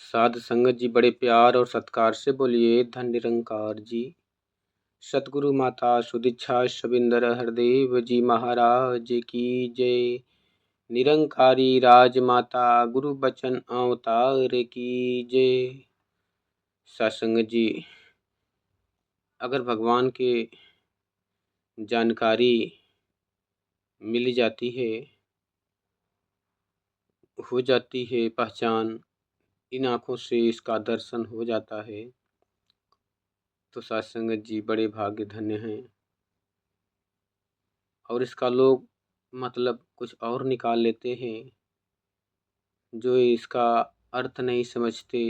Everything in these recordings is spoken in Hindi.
साध संगत जी बड़े प्यार और सत्कार से बोलिए धन निरंकार जी। सतगुरु माता सुदीक्षा शबिंदर हरदेव जी महाराज की जय। निरंकारी राजमाता गुरु बचन अवतार की जय। सत्संग जी, अगर भगवान के जानकारी मिल जाती है, हो जाती है पहचान, इन आँखों से इसका दर्शन हो जाता है, तो सत्संग जी बड़े भाग्य धन्य हैं। और इसका लोग मतलब कुछ और निकाल लेते हैं, जो इसका अर्थ नहीं समझते।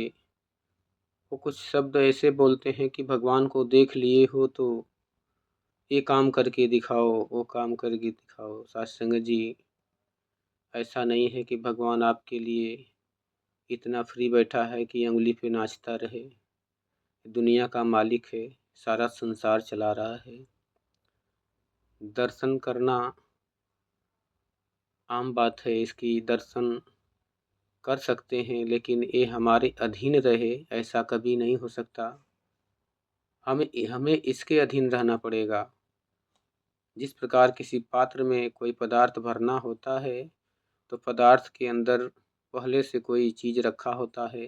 वो कुछ शब्द ऐसे बोलते हैं कि भगवान को देख लिए हो तो ये काम करके दिखाओ, वो काम करके दिखाओ। सत्संग जी, ऐसा नहीं है कि भगवान आपके लिए इतना फ्री बैठा है कि उंगली पे नाचता रहे। दुनिया का मालिक है, सारा संसार चला रहा है। दर्शन करना आम बात है, इसकी दर्शन कर सकते हैं, लेकिन ये हमारे अधीन रहे ऐसा कभी नहीं हो सकता। हमें हमें इसके अधीन रहना पड़ेगा। जिस प्रकार किसी पात्र में कोई पदार्थ भरना होता है, तो पदार्थ के अंदर पहले से कोई चीज़ रखा होता है,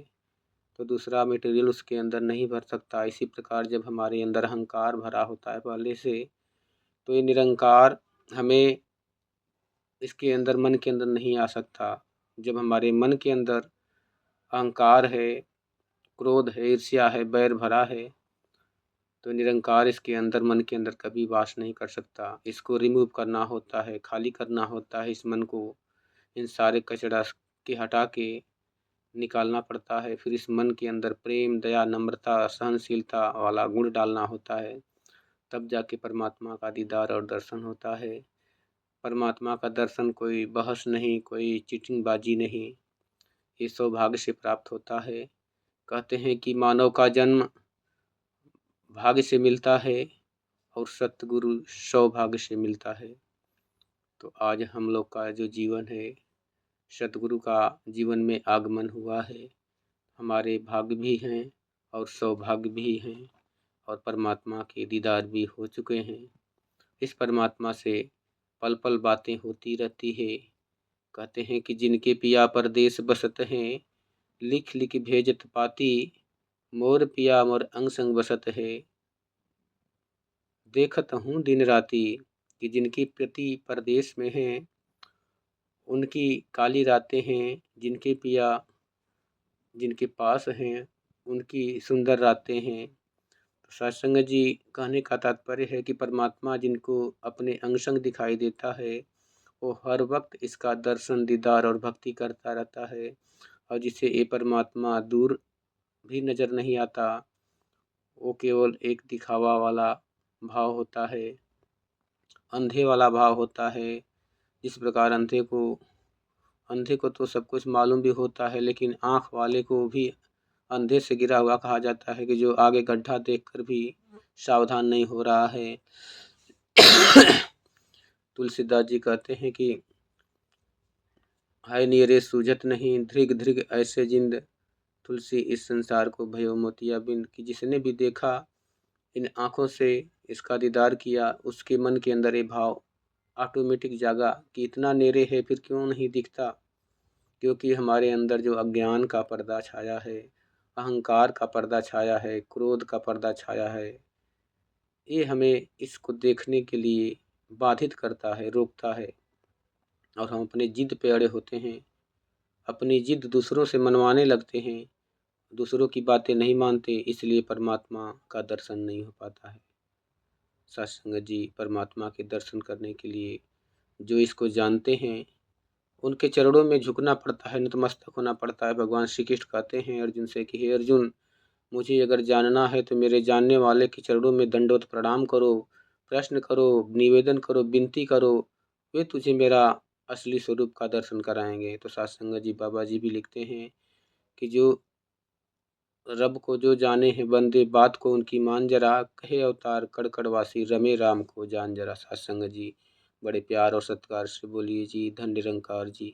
तो दूसरा मटेरियल उसके अंदर नहीं भर सकता। इसी प्रकार जब हमारे अंदर अहंकार भरा होता है पहले से, तो ये निरंकार हमें इसके अंदर, मन के अंदर नहीं आ सकता। जब हमारे मन के अंदर अहंकार है, क्रोध है, ईर्ष्या है, बैर भरा है, तो निरंकार इसके अंदर, मन के अंदर कभी वास नहीं कर सकता। इसको रिमूव करना होता है, खाली करना होता है इस मन को। इन सारे कचरा के हटा के निकालना पड़ता है। फिर इस मन के अंदर प्रेम, दया, नम्रता, सहनशीलता वाला गुण डालना होता है, तब जाके परमात्मा का दीदार और दर्शन होता है। परमात्मा का दर्शन कोई बहस नहीं, कोई चीटिंगबाजी नहीं, ये सौभाग्य से प्राप्त होता है। कहते हैं कि मानव का जन्म भाग्य से मिलता है और सतगुरु सौभाग्य से मिलता है। तो आज हम लोग का जो जीवन है, सतगुरु का जीवन में आगमन हुआ है। हमारे भाग्य भी हैं और सौभाग्य भी हैं, और परमात्मा के दीदार भी हो चुके हैं। इस परमात्मा से पल पल बातें होती रहती है। कहते हैं कि जिनके पिया परदेस बसत हैं, लिख लिख भेजत पाती, मोर पिया मोर अंग संग बसत है। देखत हूँ दिन राती, कि जिनकी पति परदेश में हैं, उनकी काली रातें हैं। जिनके पिया जिनके पास हैं, उनकी सुंदर रातें हैं। तो सत्संग जी, कहने का तात्पर्य है कि परमात्मा जिनको अपने अंग संग दिखाई देता है, वो हर वक्त इसका दर्शन, दीदार और भक्ति करता रहता है। और जिसे ये परमात्मा दूर भी नज़र नहीं आता, वो केवल एक दिखावा वाला भाव होता है, अंधे वाला भाव होता है। जिस प्रकार अंधे को तो सब कुछ मालूम भी होता है, लेकिन आँख वाले को भी अंधे से गिरा हुआ कहा जाता है, कि जो आगे गड्ढा देखकर भी सावधान नहीं हो रहा है। तुलसीदास जी कहते हैं कि हाय नीरे सूझत नहीं, धृग धृग ऐसे जिंद, तुलसी इस संसार को भयो मोतिया बिंद। कि जिसने भी देखा, इन आँखों से इसका दीदार किया, उसके मन के अंदर ये भाव ऑटोमेटिक जागा कि इतना नेरे है, फिर क्यों नहीं दिखता। क्योंकि हमारे अंदर जो अज्ञान का पर्दा छाया है, अहंकार का पर्दा छाया है, क्रोध का पर्दा छाया है, ये हमें इसको देखने के लिए बाधित करता है, रोकता है। और हम अपने जिद पे अड़े होते हैं, अपनी जिद दूसरों से मनवाने लगते हैं, दूसरों की बातें नहीं मानते, इसलिए परमात्मा का दर्शन नहीं हो पाता है। सत्संग जी, परमात्मा के दर्शन करने के लिए जो इसको जानते हैं, उनके चरणों में झुकना पड़ता है, नतमस्तक होना पड़ता है। भगवान श्री कृष्ण कहते हैं अर्जुन से कि हे अर्जुन, मुझे अगर जानना है तो मेरे जानने वाले के चरणों में दंडवत प्रणाम करो, प्रश्न करो, निवेदन करो, विनती करो, वे तुझे मेरा असली स्वरूप का दर्शन कराएंगे। तो सत्संग जी, बाबा जी भी लिखते हैं कि जो रब को जो जाने हैं बंदे, बात को उनकी मान जरा, कहे अवतार कड़कड़वासी, रमे राम को जान जरा। सत्संग जी, बड़े प्यार और सत्कार से बोलिए जी धन निरंकार जी।